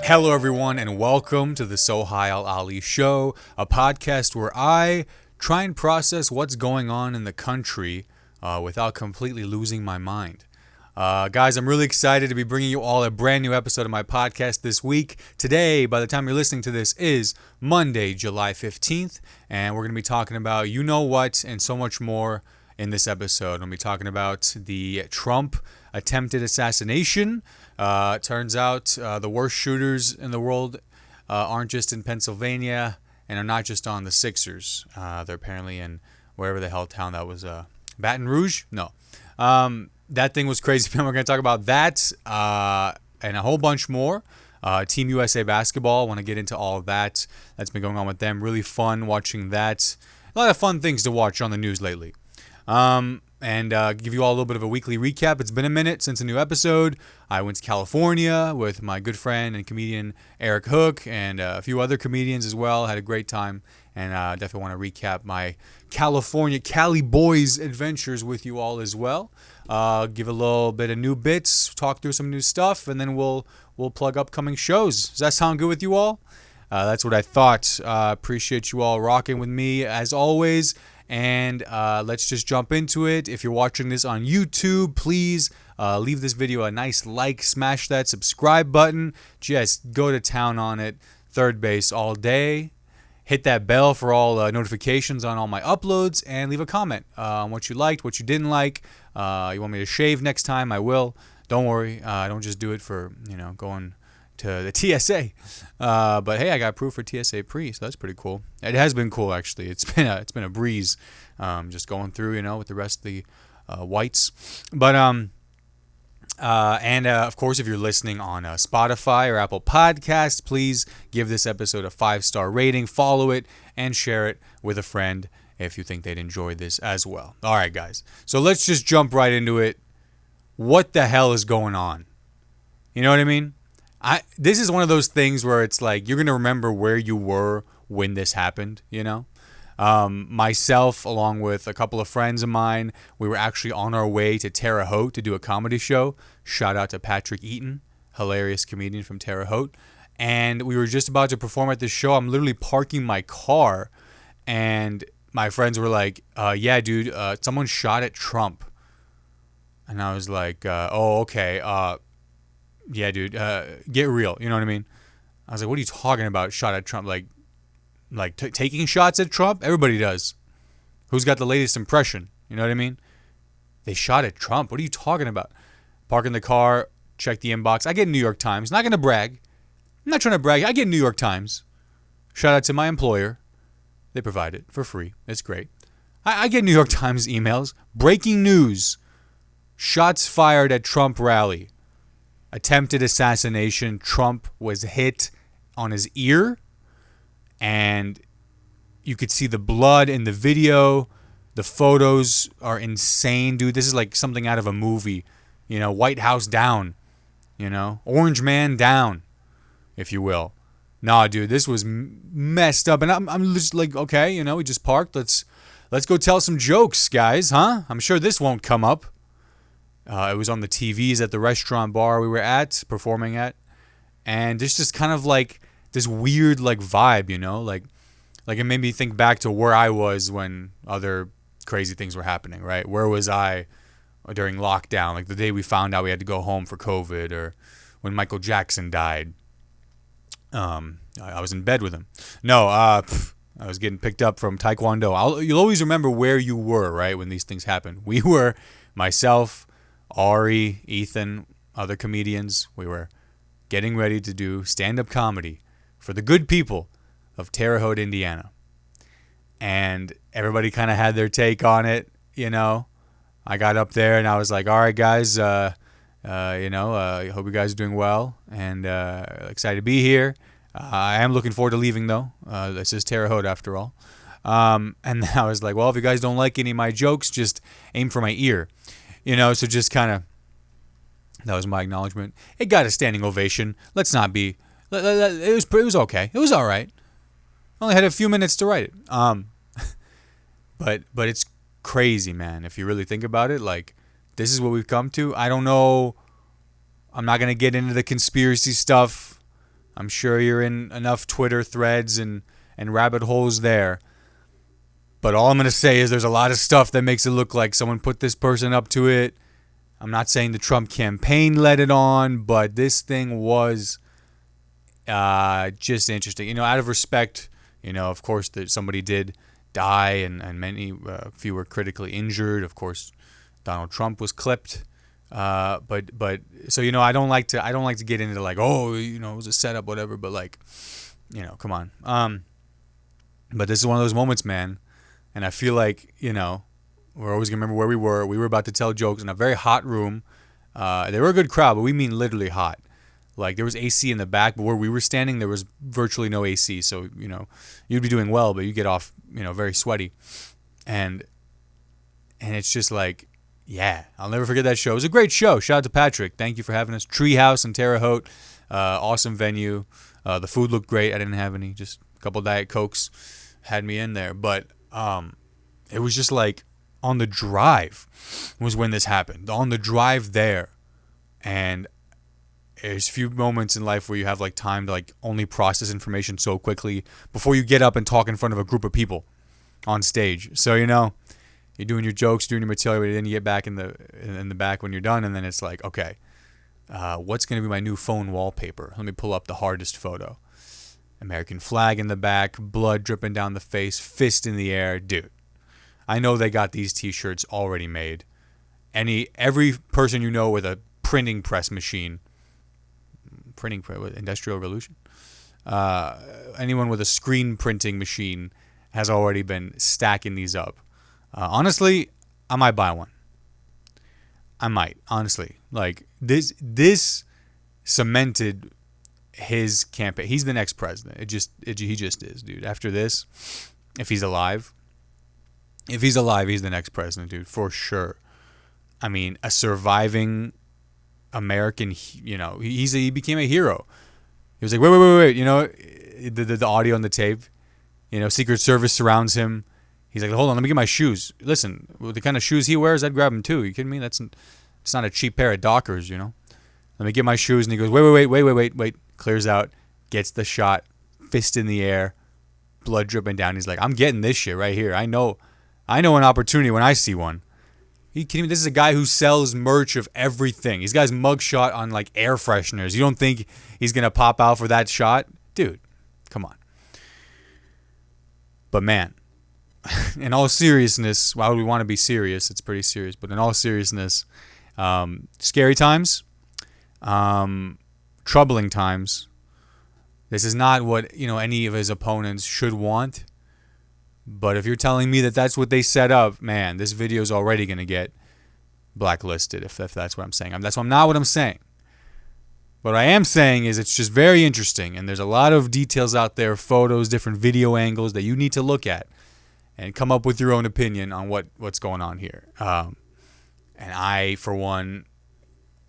Hello, everyone, and welcome to the Sohile Ali Show, a podcast where I try and process what's going on in the country without completely losing my mind. Guys, I'm really excited to be bringing you all a brand new episode of my podcast this week. Today, by the time you're listening to this, is Monday, July 15th, and we're going to be talking about you know what and so much more in this episode. We'll be talking about the Trump attempted assassination. Turns out the worst shooters in the world aren't just in Pennsylvania and are not just on the Sixers. They're apparently in wherever the hell town that was. Baton Rouge? No. That thing was crazy. We're going to talk about that and a whole bunch more. Team USA basketball. I want to get into all of that. That's been going on with them. Really fun watching that. A lot of fun things to watch on the news lately. And give you all a little bit of a weekly recap. It's been a minute since a new episode. I went to California with my good friend and comedian Eric Hook and a few other comedians as well. Had a great time, and definitely want to recap my California Cali Boys adventures with you all as well. Give a little bit of new bits, talk through some new stuff, and then we'll plug upcoming shows. Does that sound good with you all? That's what I thought. Appreciate you all rocking with me as always. And let's just jump into it. If you're watching this on YouTube, please leave this video a nice like, smash that subscribe button. Just go to town on it. Third base all day. Hit that bell for all notifications on all my uploads, and leave a comment on what you liked, what you didn't like. You want me to shave next time? I will. Don't worry. I don't just do it for going to the TSA, but hey, I got proof for TSA pre, so that's pretty cool. It has been cool actually. It's been a breeze, just going through with the rest of the whites. But of course, if you're listening on Spotify or Apple Podcasts, please give this episode a 5-star rating, follow it, and share it with a friend if you think they'd enjoy this as well. All right, guys. So let's just jump right into it. What the hell is going on? You know what I mean? This is one of those things where it's like you're going to remember where you were when this happened, Myself, along with a couple of friends of mine, we were actually on our way to Terre Haute to do a comedy show. Shout out to Patrick Eaton, hilarious comedian from Terre Haute. And we were just about to perform at this show. I'm literally parking my car, and my friends were like, yeah, dude, someone shot at Trump. And I was like, oh, okay, yeah, dude, get real. You know what I mean? I was like, what are you talking about? Shot at Trump? Like taking shots at Trump? Everybody does. Who's got the latest impression? You know what I mean? They shot at Trump. What are you talking about? Park in the car, check the inbox. I get New York Times. Not going to brag. I'm not trying to brag. I get New York Times. Shout out to my employer. They provide it for free. It's great. I get New York Times emails. Breaking news. Shots fired at Trump rally. Attempted assassination. Trump was hit on his ear, and you could see the blood in the video. The photos are insane, dude. This is like something out of a movie. White House down. Orange Man down, if you will. Nah, dude, this was messed up, and I'm just like, okay, we just parked. Let's go tell some jokes, guys, huh? I'm sure this won't come up. It was on the TVs at the restaurant bar we were at, performing at. And there's just kind of like this weird like vibe, like it made me think back to where I was when other crazy things were happening, right? Where was I during lockdown? Like the day we found out we had to go home for COVID, or when Michael Jackson died. I was in bed with him. No, I was getting picked up from Taekwondo. You'll always remember where you were, right, when these things happened. We were, myself, Ari, Ethan, other comedians, we were getting ready to do stand-up comedy for the good people of Terre Haute, Indiana. And everybody kind of had their take on it, I got up there and I was like, all right, guys, I hope you guys are doing well and excited to be here. I am looking forward to leaving, though. This is Terre Haute, after all. And then I was like, well, if you guys don't like any of my jokes, just aim for my ear. So just kind of, that was my acknowledgement. It got a standing ovation. Let's not be, it was okay. It was all right. Only had a few minutes to write it. But it's crazy, man. If you really think about it, like, this is what we've come to. I don't know. I'm not going to get into the conspiracy stuff. I'm sure you're in enough Twitter threads and rabbit holes there. But all I'm going to say is there's a lot of stuff that makes it look like someone put this person up to it. I'm not saying the Trump campaign led it on, but this thing was just interesting. You know, out of respect, you know, of course, that somebody did die and many, few were critically injured. Of course, Donald Trump was clipped. But so, you know, I don't like to get into like, oh, you know, it was a setup, whatever. But like, you know, come on. But this is one of those moments, man. And I feel like, you know, we're always going to remember where we were. We were about to tell jokes in a very hot room. They were a good crowd, but we mean literally hot. Like, there was AC in the back, but where we were standing, there was virtually no AC. So, you know, you'd be doing well, but you get off, you know, very sweaty. And it's just like, yeah, I'll never forget that show. It was a great show. Shout out to Patrick. Thank you for having us. Treehouse in Terre Haute. Awesome venue. The food looked great. I didn't have any. Just a couple Diet Cokes had me in there. But it was just like on the drive was when this happened. On the drive there. And there's a few moments in life where you have like time to like only process information so quickly before you get up and talk in front of a group of people on stage. So, you know, you're doing your jokes, doing your material, but then you get back in the back when you're done, and then it's like, okay, what's going to be my new phone wallpaper? Let me pull up the hardest photo. American flag in the back, blood dripping down the face, fist in the air. Dude, I know they got these t-shirts already made. Every person you know with a printing press machine, Industrial Revolution, anyone with a screen printing machine has already been stacking these up. Honestly, I might buy one. I might, honestly. Like, this cemented his campaign. He's the next president. He just is, dude. After this, if he's alive, he's the next president, dude, for sure. I mean, a surviving American, you know, he became a hero. He was like, wait, you know, the audio on the tape, you know, Secret Service surrounds him. He's like, hold on, let me get my shoes. Listen, with the kind of shoes he wears, I'd grab them too. You kidding me? It's not a cheap pair of Dockers, you know. Let me get my shoes. And he goes, wait. Clears out, gets the shot, fist in the air, blood dripping down. He's like, I'm getting this shit right here. I know an opportunity when I see one. You kidding me? This is a guy who sells merch of everything. He's got his mugshot on like air fresheners. You don't think he's going to pop out for that shot? Dude, come on. But man, in all seriousness, why would we want to be serious? It's pretty serious. But in all seriousness, scary times, troubling times. This is not what, you know, any of his opponents should want. But if you're telling me that that's what they set up, man, this video is already going to get blacklisted if that's what I'm saying. That's not what I'm saying. What I am saying is it's just very interesting, and there's a lot of details out there, photos, different video angles that you need to look at and come up with your own opinion on what's going on here. And I, for one,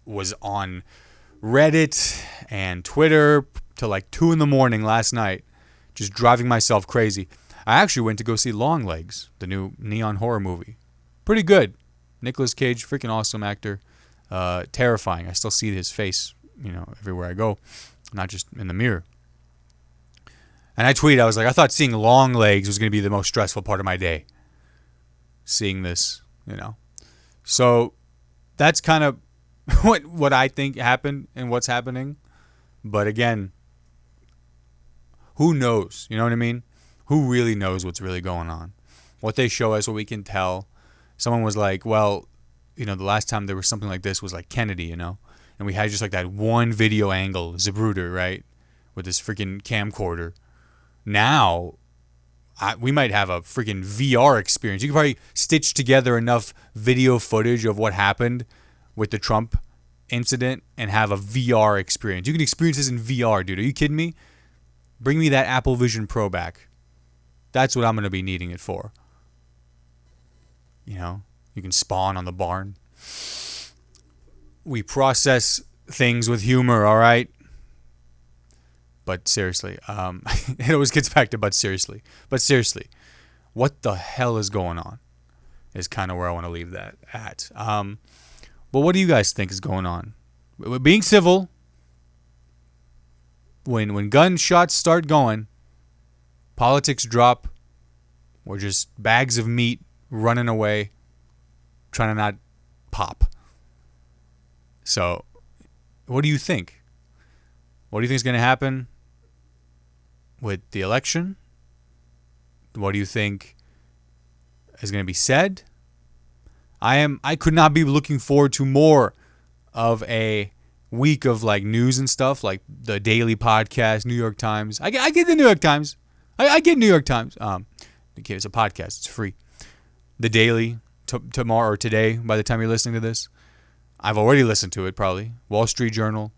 was on Reddit and Twitter till like 2 a.m. last night, just driving myself crazy. I actually went to go see Longlegs, the new neon horror movie. Pretty good. Nicolas Cage, freaking awesome actor. Terrifying. I still see his face, you know, everywhere I go, not just in the mirror. And I tweeted, I was like, I thought seeing Longlegs was going to be the most stressful part of my day. Seeing this, you know. So that's kind of what I think happened and what's happening. But again, who knows? You know what I mean? Who really knows what's really going on? What they show us, what we can tell. Someone was like, well, you know, the last time there was something like this was like Kennedy, you know? And we had just like that one video angle, Zapruder, right? With this freaking camcorder. Now, we might have a freaking VR experience. You could probably stitch together enough video footage of what happened with the Trump incident and have a VR experience. You can experience this in VR, dude. Are you kidding me? Bring me that Apple Vision Pro back. That's what I'm going to be needing it for. You know, you can spawn on the barn. We process things with humor, all right? But seriously, it always gets back to but seriously. But seriously, what the hell is going on is kind of where I want to leave that at. But what do you guys think is going on? Being civil, when gunshots start going, politics drop. We're just bags of meat running away, trying to not pop. So, what do you think? What do you think is going to happen with the election? What do you think is going to be said? I could not be looking forward to more of a week of like news and stuff, like the daily podcast, New York Times. I get the New York Times. I get New York Times. It's a podcast. It's free. The daily tomorrow or today. By the time you're listening to this, I've already listened to it. Probably Wall Street Journal,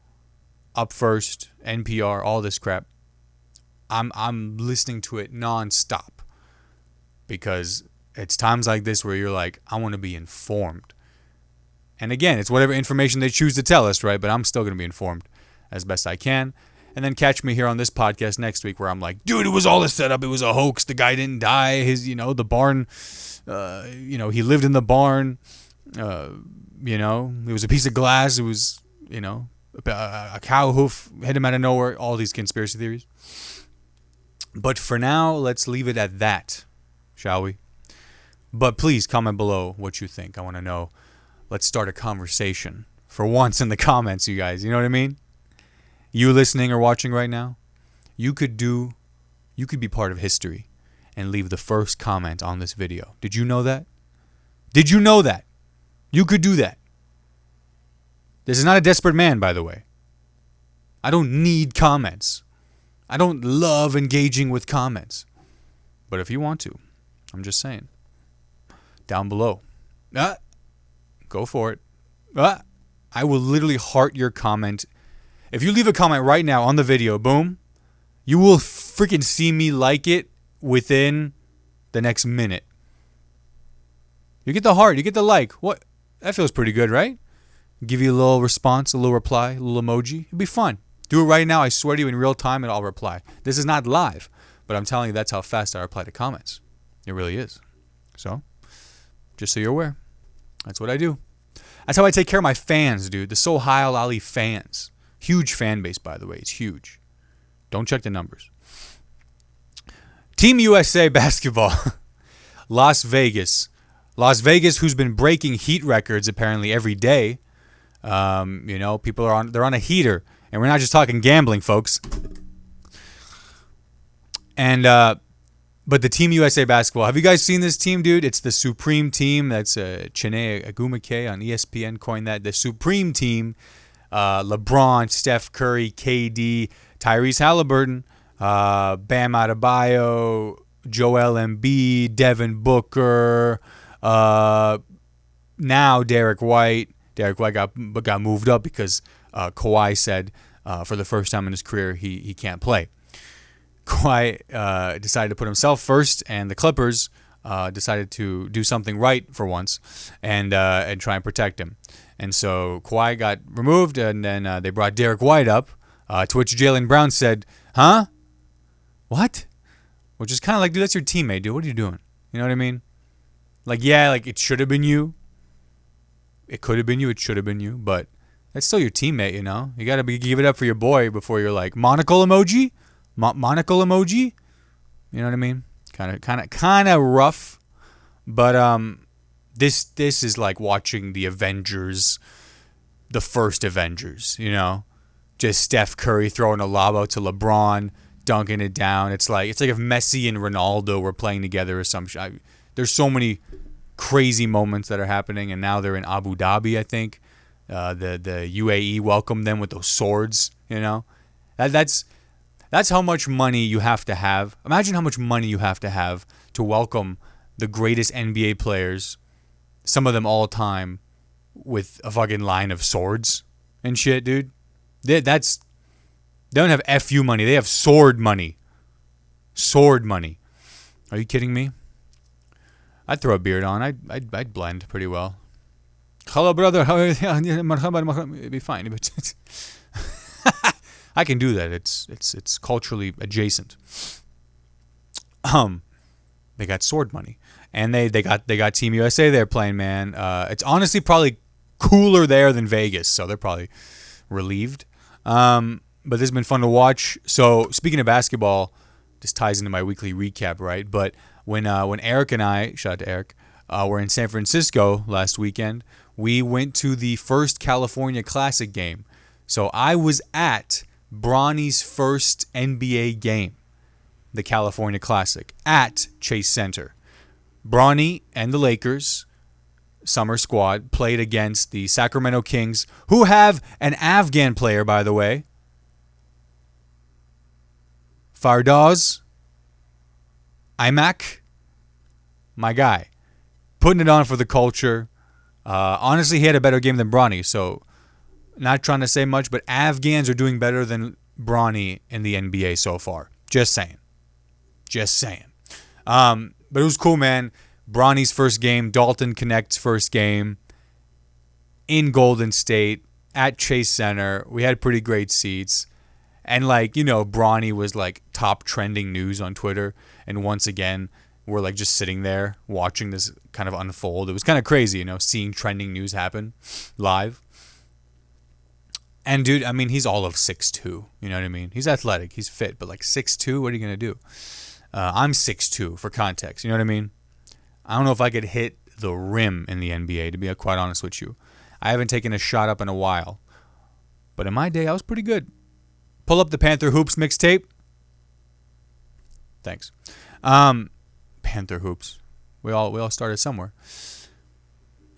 Up First, NPR, all this crap. I'm listening to it nonstop because it's times like this where you're like, I want to be informed. And again, it's whatever information they choose to tell us, right? But I'm still going to be informed as best I can. And then catch me here on this podcast next week where I'm like, dude, it was all a setup. It was a hoax. The guy didn't die. The barn, he lived in the barn. It was a piece of glass. It was, a cow hoof hit him out of nowhere. All these conspiracy theories. But for now, let's leave it at that, shall we? But please comment below what you think. I want to know. Let's start a conversation for once in the comments, you guys. You know what I mean? You listening or watching right now, you could be part of history and leave the first comment on this video. Did you know that? Did you know that? You could do that. This is not a desperate man, by the way. I don't need comments. I don't love engaging with comments. But if you want to, I'm just saying. Down below. Go for it. I will literally heart your comment. If you leave a comment right now on the video, boom, you will freaking see me like it within the next minute. You get the heart, you get the like. What? That feels pretty good, right? Give you a little response, a little reply, a little emoji. It'll be fun. Do it right now. I swear to you in real time and I'll reply. This is not live, but I'm telling you that's how fast I reply to comments. It really is. So, just so you're aware. That's what I do. That's how I take care of my fans, dude. The Sohile Ali fans. Huge fan base, by the way. It's huge. Don't check the numbers. Team USA basketball. Las Vegas. Las Vegas, who's been breaking heat records apparently every day. People they're on a heater. And we're not just talking gambling, folks. And but the Team USA basketball, have you guys seen this team, dude? It's the Supreme Team. That's Chiney Agumake on ESPN coined that. The Supreme Team. LeBron, Steph Curry, KD, Tyrese Halliburton, Bam Adebayo, Joel Embiid, Devin Booker, now Derek White. Derek White got moved up because Kawhi said for the first time in his career he can't play. Kawhi decided to put himself first, and the Clippers decided to do something right for once and try and protect him. And so Kawhi got removed, and then they brought Derek White up, to which Jaylen Brown said, huh? What? Which is kind of like, dude, that's your teammate, dude. What are you doing? You know what I mean? Like, yeah, like it should have been you. It could have been you. It should have been you. But that's still your teammate, you know? You got to give it up for your boy before you're like, monocle emoji? Monocle emoji? You know what I mean? Kind of rough. But this is like watching the Avengers, the first Avengers, you know? Just Steph Curry throwing a lob out to LeBron, dunking it down. It's like if Messi and Ronaldo were playing together or some shit. There's so many crazy moments that are happening, and now they're in Abu Dhabi, I think. The UAE welcomed them with those swords, you know? That's how much money you have to have. Imagine how much money you have to welcome the greatest NBA players, some of them all time, with a fucking line of swords and shit, dude. They don't have FU money. They have sword money. Sword money. Are you kidding me? I'd throw a beard on. I'd blend pretty well. Hello, brother. It'd be fine. I can do that. It's culturally adjacent. They got sword money, and they got Team USA there playing, man. It's honestly probably cooler there than Vegas, so they're probably relieved. But this has been fun to watch. So speaking of basketball, this ties into my weekly recap, right? But when Eric and I, shout out to Eric, were in San Francisco last weekend, we went to the first California Classic game. So I was at Bronny's first NBA game, the California Classic, at Chase Center. Bronny and the Lakers summer squad played against the Sacramento Kings, who have an Afghan player, by the way. Fardaz Imak, my guy, putting it on for the culture. Honestly, he had a better game than Bronny, so not trying to say much, but Afghans are doing better than Bronny in the NBA so far. Just saying. But it was cool, man. Bronny's first game, Dalton Connect's first game in Golden State at Chase Center. We had pretty great seats. And Bronny was top trending news on Twitter. And once again, we're just sitting there watching this kind of unfold. It was kind of crazy, seeing trending news happen live. And dude, I mean, he's all of 6'2", you know what I mean? He's athletic, he's fit, but 6'2", what are you going to do? I'm 6'2", for context, you know what I mean? I don't know if I could hit the rim in the NBA, to be quite honest with you. I haven't taken a shot up in a while. But in my day, I was pretty good. Pull up the Panther Hoops mixtape. Thanks. Panther Hoops. We all started somewhere.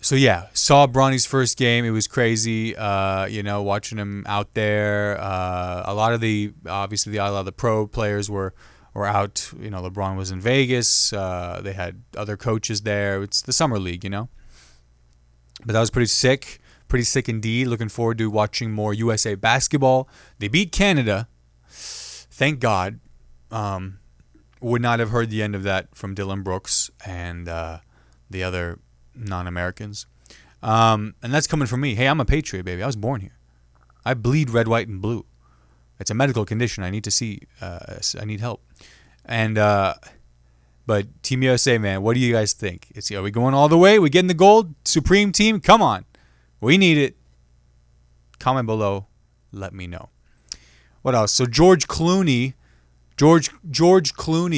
So yeah, saw Bronny's first game. It was crazy. Watching him out there. A lot of the pro players were out. LeBron was in Vegas. They had other coaches there. It's the summer league, But that was pretty sick. Pretty sick indeed. Looking forward to watching more USA basketball. They beat Canada. Thank God. Would not have heard the end of that from Dylan Brooks and the other non-Americans. And that's coming from me. Hey, I'm a patriot, baby. I was born here. I bleed red, white, and blue. It's a medical condition. I need to see. I need help. And but Team USA, man, what do you guys think? Are we going all the way? We getting the gold? Supreme team? Come on. We need it. Comment below. Let me know. What else? So George Clooney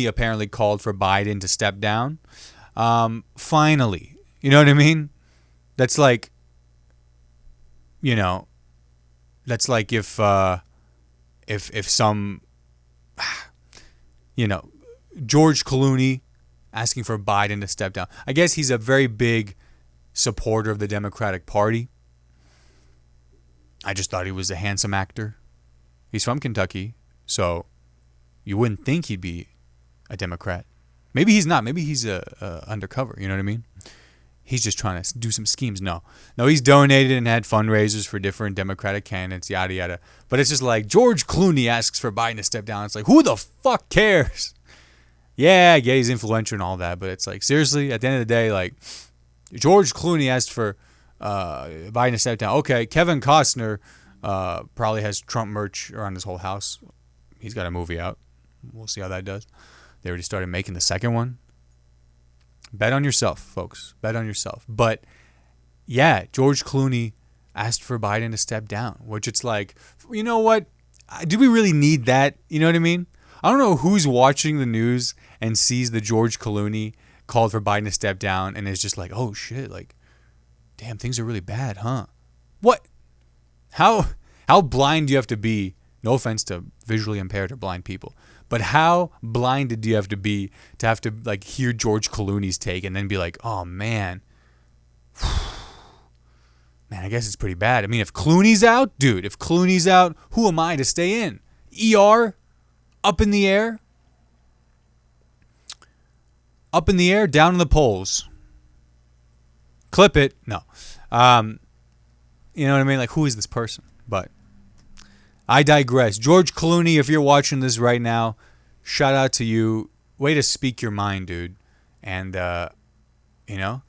apparently called for Biden to step down. Finally. You know what I mean? That's like if some, George Clooney asking for Biden to step down. I guess he's a very big supporter of the Democratic Party. I just thought he was a handsome actor. He's from Kentucky, so you wouldn't think he'd be a Democrat. Maybe he's not. Maybe he's undercover. You know what I mean? He's just trying to do some schemes. No, he's donated and had fundraisers for different Democratic candidates, yada, yada. But it's just George Clooney asks for Biden to step down. It's who the fuck cares? Yeah, he's influential and all that. But it's seriously, at the end of the day, George Clooney asked for Biden to step down. Okay, Kevin Costner probably has Trump merch around his whole house. He's got a movie out. We'll see how that does. They already started making the second one. Bet on yourself, folks. Bet on yourself. But, yeah, George Clooney asked for Biden to step down, which it's you know what? Do we really need that? You know what I mean? I don't know who's watching the news and sees the George Clooney called for Biden to step down and is just oh, shit, damn, things are really bad, huh? What? How blind do you have to be? No offense to visually impaired or blind people. But how blinded do you have to hear George Clooney's take and then be oh, man. Man, I guess it's pretty bad. I mean, if Clooney's out, who am I to stay in? ER? Up in the air? Up in the air, down in the polls. Clip it. No. You know what I mean? Who is this person? But I digress. George Clooney, if you're watching this right now, shout out to you. Way to speak your mind, dude. And,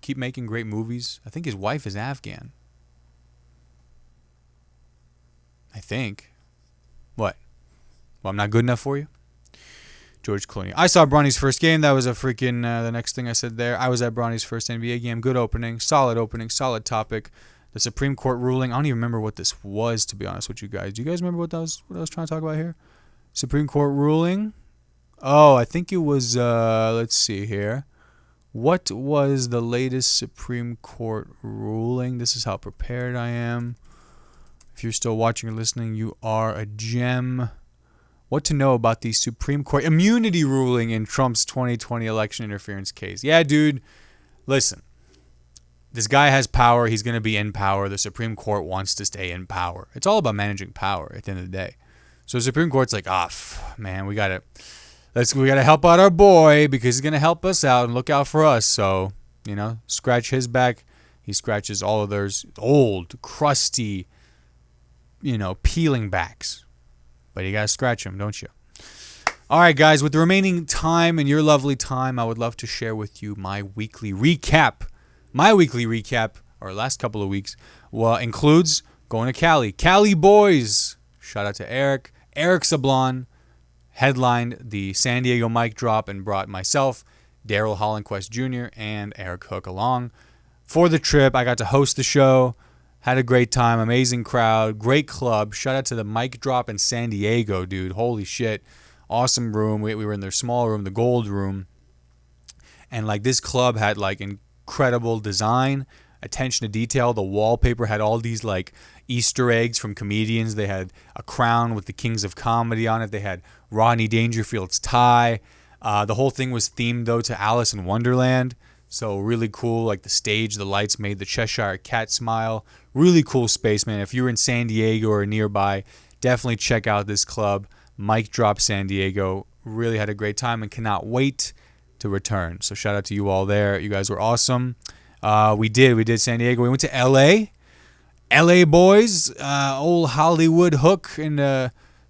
keep making great movies. I think his wife is Afghan. I think. What? Well, I'm not good enough for you? George Clooney. I saw Bronny's first game. That was a freaking, the next thing I said there. I was at Bronny's first NBA game. Good opening. Solid topic. The Supreme Court ruling. I don't even remember what this was, to be honest with you guys. Do you guys remember what I was trying to talk about here? Supreme Court ruling. Oh, I think it was, let's see here. What was the latest Supreme Court ruling? This is how prepared I am. If you're still watching or listening, you are a gem. What to know about the Supreme Court immunity ruling in Trump's 2020 election interference case. Yeah, dude, listen. This guy has power. He's going to be in power. The Supreme Court wants to stay in power. It's all about managing power at the end of the day. So the Supreme Court's like, man, we gotta help out our boy because he's gonna help us out and look out for us. So, scratch his back. He scratches all of theirs. Old, crusty, peeling backs. But you gotta scratch them, don't you? All right, guys. With the remaining time and your lovely time, I would love to share with you my weekly recap. My weekly recap, or last couple of weeks, includes going to Cali. Cali boys. Shout out to Eric. Eric Sablon headlined the San Diego mic drop and brought myself, Daryl Hollandquist Jr., and Eric Hook along for the trip. I got to host the show. Had a great time. Amazing crowd. Great club. Shout out to the mic drop in San Diego, dude. Holy shit. Awesome room. We were in their small room, the gold room. And this club had incredible design, attention to detail. The wallpaper had all these Easter eggs from comedians. They had a crown with the Kings of Comedy on it. They had Rodney Dangerfield's tie. The whole thing was themed though to Alice in Wonderland. So really cool. The stage, the lights made the Cheshire Cat smile. Really cool space, man. If you're in San Diego or nearby, definitely check out this club, Mic Drop San Diego. Really had a great time and cannot wait to return. So shout out to you all there. You guys were awesome. We did San Diego. We went to LA. LA boys, old Hollywood Hook in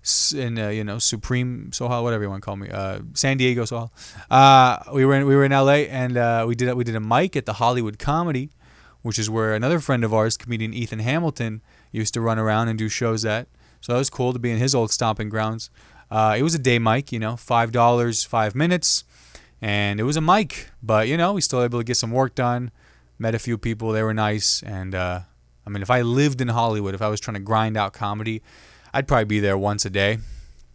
Supreme Sohile, whatever you want to call me, San Diego Sohile. We were in LA and we did a mic at the Hollywood Comedy, which is where another friend of ours, comedian Ethan Hamilton, used to run around and do shows at. So that was cool to be in his old stomping grounds. It was a day mic, $5, 5 minutes. And it was a mic, but, we still able to get some work done. Met a few people. They were nice. And, if I lived in Hollywood, if I was trying to grind out comedy, I'd probably be there once a day.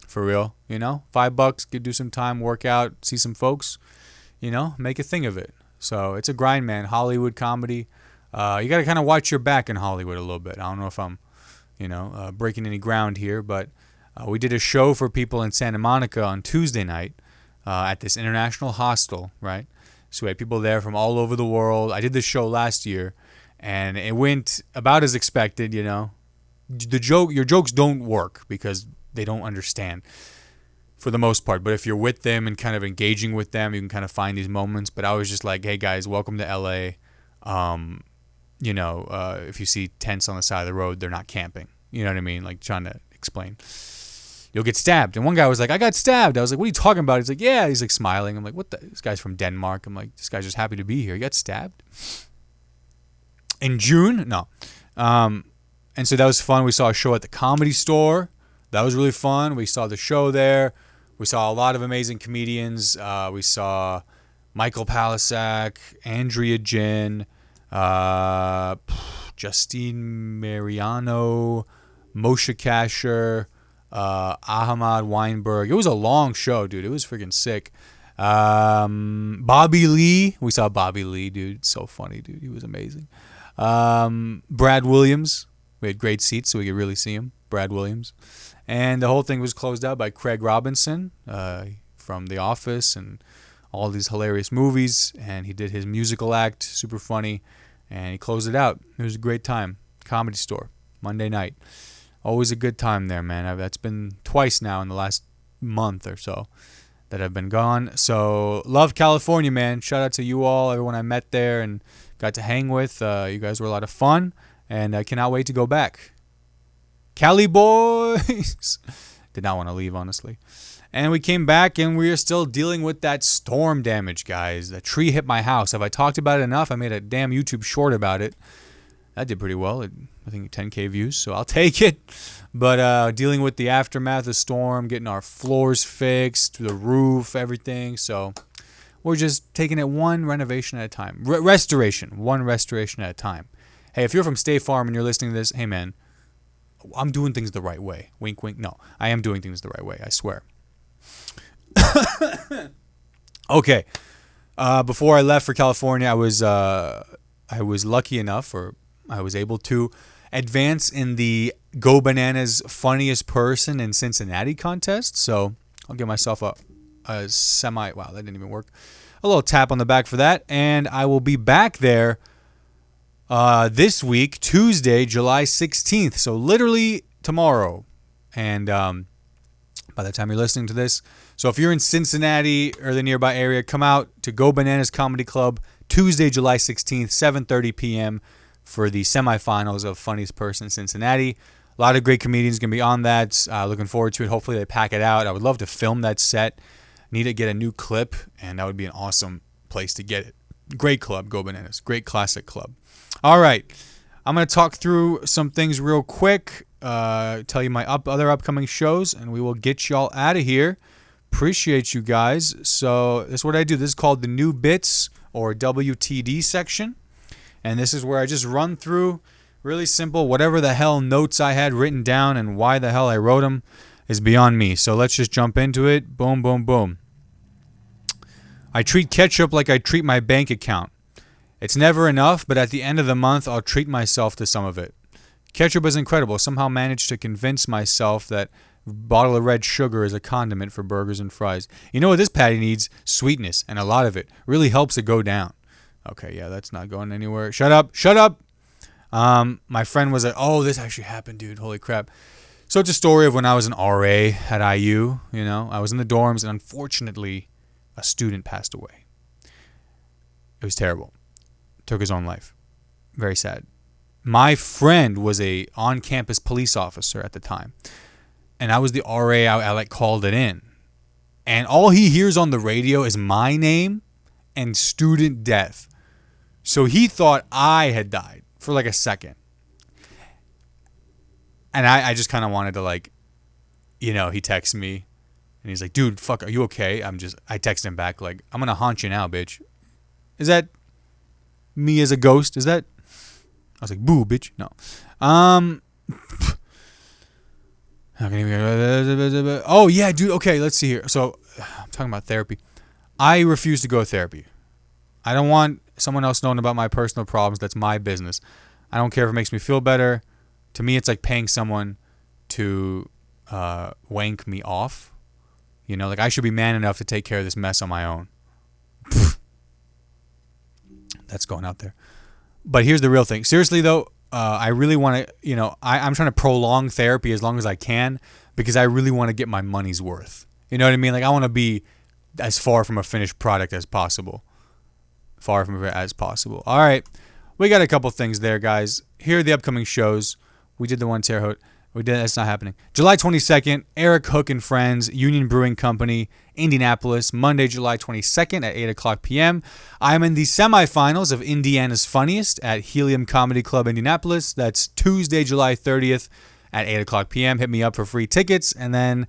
For real, $5, could do some time, work out, see some folks, make a thing of it. So it's a grind, man. Hollywood comedy. You got to kind of watch your back in Hollywood a little bit. I don't know if I'm, breaking any ground here, but we did a show for people in Santa Monica on Tuesday night. At this international hostel, right? So we had people there from all over the world. I did this show last year, and it went about as expected, Your jokes don't work because they don't understand for the most part. But if you're with them and kind of engaging with them, you can kind of find these moments. But I was just like, hey, guys, welcome to LA. If you see tents on the side of the road, they're not camping. You know what I mean? Trying to explain. You'll get stabbed. And one guy was like, I got stabbed. I was like, what are you talking about? He's like, yeah. He's smiling. I'm like, what the? This guy's from Denmark. I'm like, this guy's just happy to be here. He got stabbed? In June? No. And so that was fun. We saw a show at the Comedy Store. That was really fun. We saw the show there. We saw a lot of amazing comedians. We saw Michael Palisak, Andrea Jin, Justine Mariano, Moshe Kasher, Ahmad Weinberg. It was a long show, dude. It was freaking sick. Bobby Lee. We saw Bobby Lee, dude. So funny, dude. He was amazing. Brad Williams. We had great seats, so we could really see him. Brad Williams. And the whole thing was closed out by Craig Robinson from The Office and all these hilarious movies. And he did his musical act, super funny. And he closed it out. It was a great time. Comedy Store, Monday night. Always a good time there, man. That's been twice now in the last month or so that I've been gone. So, love California, man. Shout out to you all, everyone I met there and got to hang with. You guys were a lot of fun, and I cannot wait to go back. Cali boys! Did not want to leave, honestly. And we came back, and we are still dealing with that storm damage, guys. The tree hit my house. Have I talked about it enough? I made a damn YouTube short about it. That did pretty well. I think 10K views, so I'll take it. But dealing with the aftermath of the storm, getting our floors fixed, the roof, everything. So we're just taking it one renovation at a time. Restoration, one restoration at a time. Hey, if you're from State Farm and you're listening to this, hey man, I'm doing things the right way. Wink, wink. No, I am doing things the right way. I swear. Okay. Before I left for California, I was lucky enough, or I was able to advance in the Go Bananas Funniest Person in Cincinnati contest. So I'll give myself a semi. Wow, that didn't even work. A little tap on the back for that, and I will be back there this week, Tuesday, July 16th. So literally tomorrow, and by the time you're listening to this. So if you're in Cincinnati or the nearby area, come out to Go Bananas Comedy Club Tuesday, July 16th, 7:30 p.m. for the semifinals of Funniest Person in Cincinnati. A lot of great comedians going to be on that. Looking forward to it. Hopefully they pack it out. I would love to film that set. Need to get a new clip, and that would be an awesome place to get it. Great club, Go Bananas. Great classic club. All right. I'm going to talk through some things real quick, tell you my other upcoming shows, and we will get y'all out of here. Appreciate you guys. So this is what I do. This is called the New Bits, or WTD section. And this is where I just run through, really simple, whatever the hell notes I had written down, and why the hell I wrote them is beyond me. So let's just jump into it. Boom, boom, boom. I treat ketchup like I treat my bank account. It's never enough, but at the end of the month, I'll treat myself to some of it. Ketchup is incredible. Somehow managed to convince myself that a bottle of red sugar is a condiment for burgers and fries. You know what this patty needs? Sweetness, and a lot of it. Really helps it go down. Okay, yeah, that's not going anywhere. Shut up. Shut up. My friend was like, oh, this actually happened, dude. Holy crap. So it's a story of when I was an RA at IU. You know, I was in the dorms, and unfortunately, a student passed away. It was terrible. Took his own life. Very sad. My friend was a on-campus police officer at the time, and I was the RA. I like called it in, and all he hears on the radio is my name and student death. So he thought I had died for like a second, and I just kind of wanted to, like, you know, he texts me, and he's like, "Dude, fuck, are you okay?" I text him back like, "I'm gonna haunt you now, bitch." Is that me as a ghost? Is that? I was like, boo, bitch. No. Oh, yeah, dude. Okay, let's see here. So, I'm talking about therapy. I refuse to go to therapy. I don't want someone else knowing about my personal problems. That's my business. I don't care if it makes me feel better. To me, it's like paying someone to wank me off. You know, like, I should be man enough to take care of this mess on my own. That's going out there. But here's the real thing. Seriously, though, I really want to, you know, I'm trying to prolong therapy as long as I can, because I really want to get my money's worth. You know what I mean? Like, I want to be as far from a finished product as possible. Far from it as possible. All right. We got a couple things there, guys. Here are the upcoming shows. We did the one Terre Haute. That's not happening. July 22nd, Eric Hook and Friends, Union Brewing Company, Indianapolis. Monday, July 22nd at 8 o'clock p.m. I'm in the semifinals of Indiana's Funniest at Helium Comedy Club, Indianapolis. That's Tuesday, July 30th at 8 o'clock p.m. Hit me up for free tickets. And then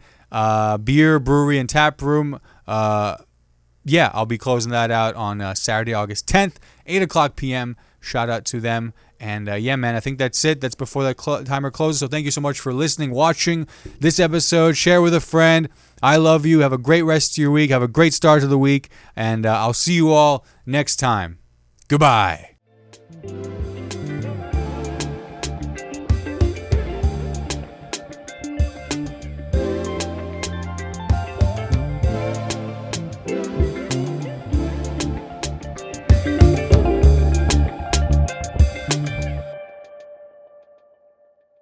Beer, Brewery, and Tap Room. Yeah, I'll be closing that out on Saturday, August 10th, 8 o'clock p.m. Shout out to them. And yeah, man, I think that's it. That's before that timer closes. So thank you so much for listening, watching this episode. Share with a friend. I love you. Have a great rest of your week. Have a great start to the week. And I'll see you all next time. Goodbye.